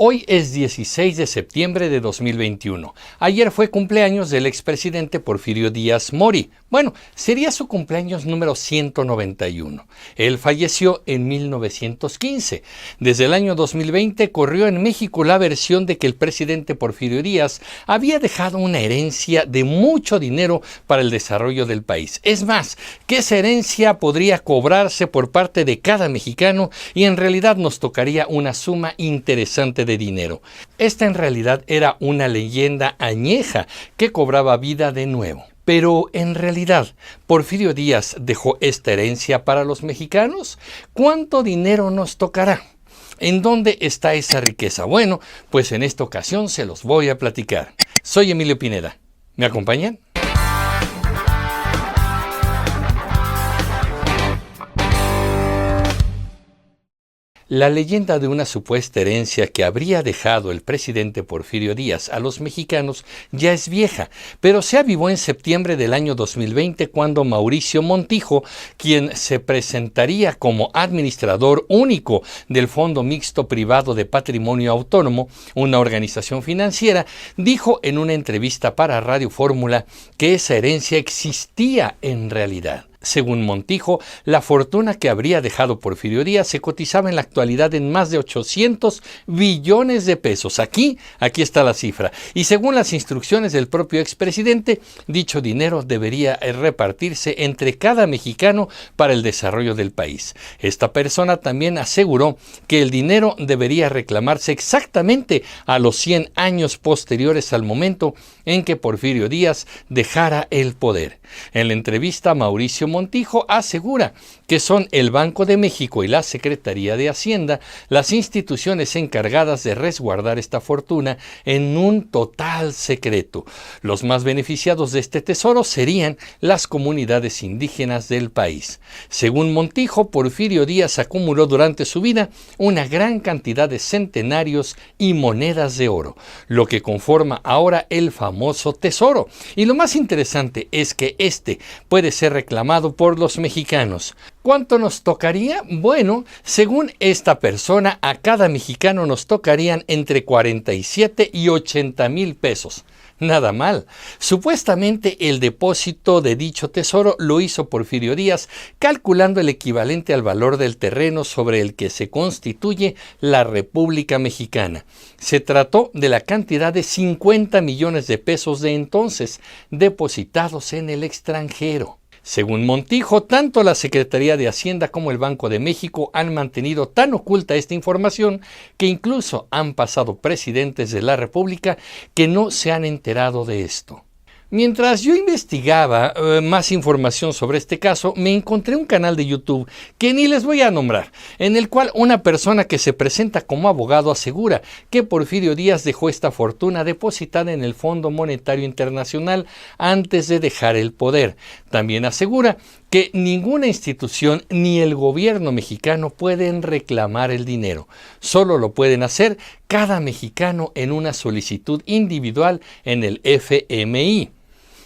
Hoy es 16 de septiembre de 2021. Ayer fue cumpleaños del expresidente Porfirio Díaz Mori. Bueno, sería su cumpleaños número 191. Él falleció en 1915. Desde el año 2020 corrió en México la versión de que el presidente Porfirio Díaz había dejado una herencia de mucho dinero para el desarrollo del país. Es más, que esa herencia podría cobrarse por parte de cada mexicano y en realidad nos tocaría una suma interesante de dinero. Esta en realidad era una leyenda añeja que cobraba vida de nuevo. Pero en realidad, ¿Porfirio Díaz dejó esta herencia para los mexicanos? ¿Cuánto dinero nos tocará? ¿En dónde está esa riqueza? Bueno, pues en esta ocasión se los voy a platicar. Soy Emilio Pineda. ¿Me acompañan? La leyenda de una supuesta herencia que habría dejado el presidente Porfirio Díaz a los mexicanos ya es vieja, pero se avivó en septiembre del año 2020 cuando Mauricio Montijo, quien se presentaría como administrador único del Fondo Mixto Privado de Patrimonio Autónomo, una organización financiera, dijo en una entrevista para Radio Fórmula que esa herencia existía en realidad. Según Montijo, la fortuna que habría dejado Porfirio Díaz se cotizaba en la actualidad en más de 800 billones de pesos. Aquí está la cifra. Y según las instrucciones del propio expresidente, dicho dinero debería repartirse entre cada mexicano para el desarrollo del país. Esta persona también aseguró que el dinero debería reclamarse exactamente a los 100 años posteriores al momento en que Porfirio Díaz dejara el poder. En la entrevista, Mauricio Montijo asegura que son el Banco de México y la Secretaría de Hacienda las instituciones encargadas de resguardar esta fortuna en un total secreto. Los más beneficiados de este tesoro serían las comunidades indígenas del país. Según Montijo, Porfirio Díaz acumuló durante su vida una gran cantidad de centenarios y monedas de oro, lo que conforma ahora el famoso tesoro. Y lo más interesante es que este puede ser reclamado por los mexicanos. ¿Cuánto nos tocaría? Bueno, según esta persona, a cada mexicano nos tocarían entre 47 y 80 mil pesos. Nada mal. Supuestamente el depósito de dicho tesoro lo hizo Porfirio Díaz calculando el equivalente al valor del terreno sobre el que se constituye la República Mexicana. Se trató de la cantidad de 50 millones de pesos de entonces, depositados en el extranjero. Según Montijo, tanto la Secretaría de Hacienda como el Banco de México han mantenido tan oculta esta información que incluso han pasado presidentes de la República que no se han enterado de esto. Mientras yo investigaba más información sobre este caso, me encontré un canal de YouTube que ni les voy a nombrar, en el cual una persona que se presenta como abogado asegura que Porfirio Díaz dejó esta fortuna depositada en el Fondo Monetario Internacional antes de dejar el poder. También asegura que ninguna institución ni el gobierno mexicano pueden reclamar el dinero. Solo lo pueden hacer cada mexicano en una solicitud individual en el FMI.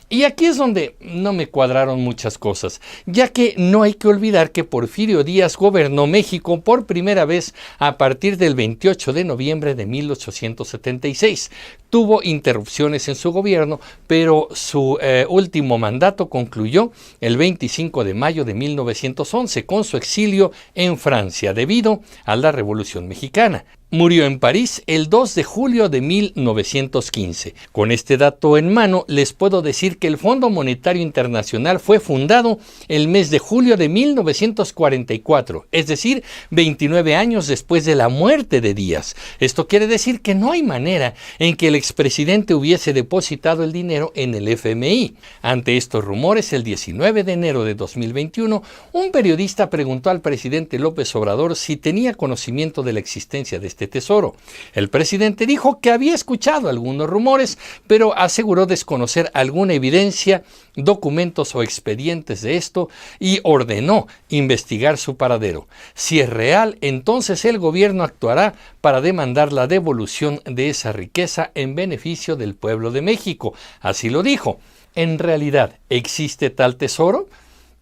Y aquí es donde no me cuadraron muchas cosas, ya que no hay que olvidar que Porfirio Díaz gobernó México por primera vez a partir del 28 de noviembre de 1876. Tuvo interrupciones en su gobierno, pero su último mandato concluyó el 25 de mayo de 1911 con su exilio en Francia debido a la Revolución Mexicana. Murió en París el 2 de julio de 1915. Con este dato en mano, les puedo decir que el Fondo Monetario Internacional fue fundado el mes de julio de 1944, es decir, 29 años después de la muerte de Díaz. Esto quiere decir que no hay manera en que el expresidente hubiese depositado el dinero en el FMI. Ante estos rumores, el 19 de enero de 2021, un periodista preguntó al presidente López Obrador si tenía conocimiento de la existencia de este tesoro. El presidente dijo que había escuchado algunos rumores, pero aseguró desconocer alguna evidencia, documentos o expedientes de esto y ordenó investigar su paradero. Si es real, entonces el gobierno actuará para demandar la devolución de esa riqueza en beneficio del pueblo de México. Así lo dijo. ¿En realidad existe tal tesoro?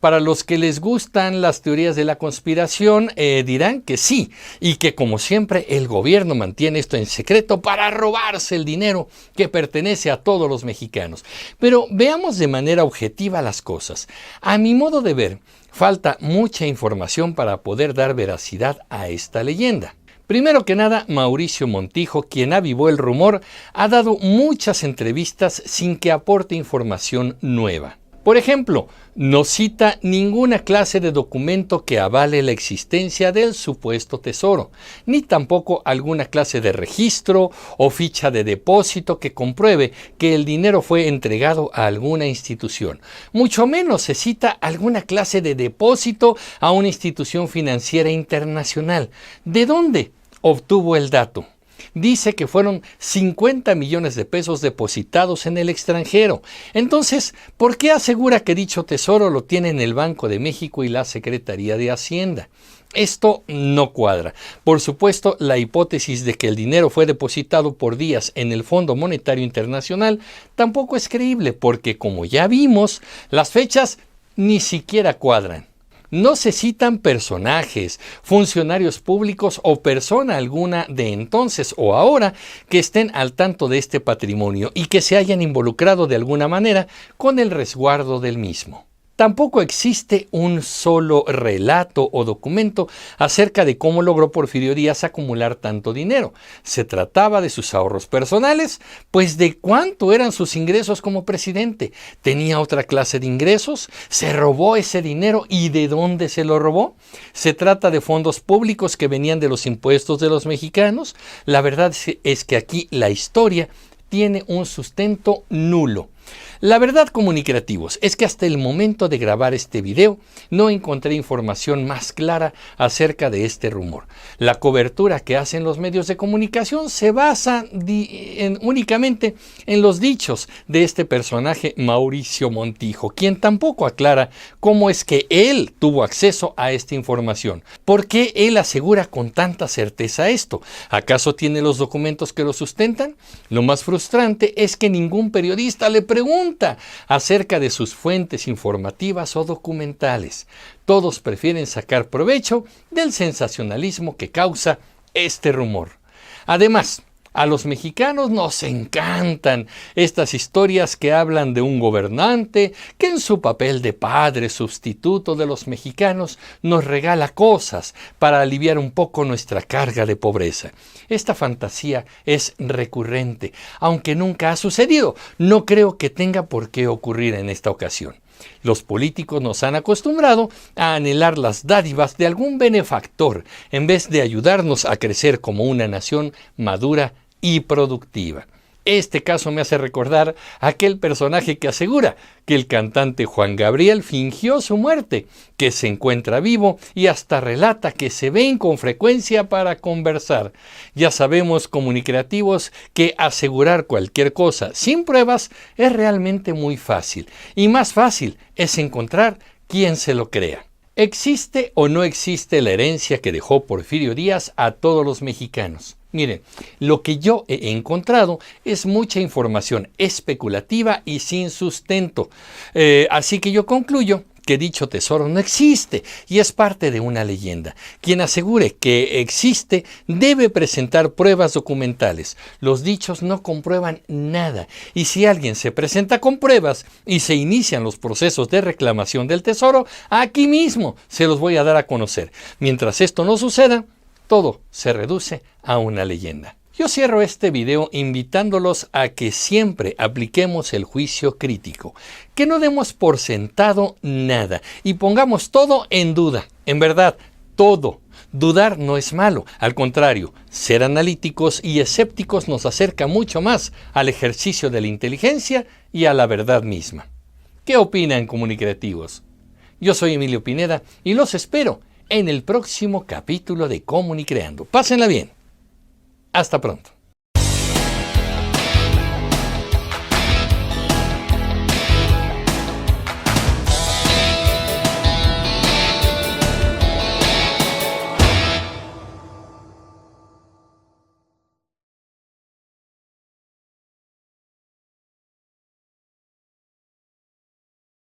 Para los que les gustan las teorías de la conspiración, dirán que sí, y que como siempre el gobierno mantiene esto en secreto para robarse el dinero que pertenece a todos los mexicanos. Pero veamos de manera objetiva las cosas. A mi modo de ver, falta mucha información para poder dar veracidad a esta leyenda. Primero que nada, Mauricio Montijo, quien avivó el rumor, ha dado muchas entrevistas sin que aporte información nueva. Por ejemplo, no cita ninguna clase de documento que avale la existencia del supuesto tesoro, ni tampoco alguna clase de registro o ficha de depósito que compruebe que el dinero fue entregado a alguna institución. Mucho menos se cita alguna clase de depósito a una institución financiera internacional. ¿De dónde obtuvo el dato? Dice que fueron 50 millones de pesos depositados en el extranjero. Entonces, ¿por qué asegura que dicho tesoro lo tiene en el Banco de México y la Secretaría de Hacienda? Esto no cuadra. Por supuesto, la hipótesis de que el dinero fue depositado por días en el Fondo Monetario Internacional tampoco es creíble porque, como ya vimos, las fechas ni siquiera cuadran. No se citan personajes, funcionarios públicos o persona alguna de entonces o ahora que estén al tanto de este patrimonio y que se hayan involucrado de alguna manera con el resguardo del mismo. Tampoco existe un solo relato o documento acerca de cómo logró Porfirio Díaz acumular tanto dinero. ¿Se trataba de sus ahorros personales? Pues ¿de cuánto eran sus ingresos como presidente? ¿Tenía otra clase de ingresos? ¿Se robó ese dinero y de dónde se lo robó? ¿Se trata de fondos públicos que venían de los impuestos de los mexicanos? La verdad es que aquí la historia tiene un sustento nulo. La verdad, comunicativos, es que hasta el momento de grabar este video no encontré información más clara acerca de este rumor. La cobertura que hacen los medios de comunicación se basa únicamente en los dichos de este personaje Mauricio Montijo, quien tampoco aclara cómo es que él tuvo acceso a esta información. ¿Por qué él asegura con tanta certeza esto? ¿Acaso tiene los documentos que lo sustentan? Lo más frustrante es que ningún periodista le pregunta acerca de sus fuentes informativas o documentales. Todos prefieren sacar provecho del sensacionalismo que causa este rumor. Además, a los mexicanos nos encantan estas historias que hablan de un gobernante que en su papel de padre sustituto de los mexicanos nos regala cosas para aliviar un poco nuestra carga de pobreza. Esta fantasía es recurrente, aunque nunca ha sucedido. No creo que tenga por qué ocurrir en esta ocasión. Los políticos nos han acostumbrado a anhelar las dádivas de algún benefactor en vez de ayudarnos a crecer como una nación madura y productiva. Este caso me hace recordar a aquel personaje que asegura que el cantante Juan Gabriel fingió su muerte, que se encuentra vivo y hasta relata que se ven con frecuencia para conversar. Ya sabemos, comunicativos, que asegurar cualquier cosa sin pruebas es realmente muy fácil, y más fácil es encontrar quien se lo crea. ¿Existe o no existe la herencia que dejó Porfirio Díaz a todos los mexicanos? Miren, lo que yo he encontrado es mucha información especulativa y sin sustento. Así que yo concluyo que dicho tesoro no existe y es parte de una leyenda. Quien asegure que existe debe presentar pruebas documentales. Los dichos no comprueban nada. Y si alguien se presenta con pruebas y se inician los procesos de reclamación del tesoro, aquí mismo se los voy a dar a conocer. Mientras esto no suceda, todo se reduce a una leyenda. Yo cierro este video invitándolos a que siempre apliquemos el juicio crítico, que no demos por sentado nada y pongamos todo en duda. En verdad, todo. Dudar no es malo, al contrario, ser analíticos y escépticos nos acerca mucho más al ejercicio de la inteligencia y a la verdad misma. ¿Qué opinan, comunicativos? Yo soy Emilio Pineda y los espero en el próximo capítulo de Comunicreando. Pásenla bien. Hasta pronto.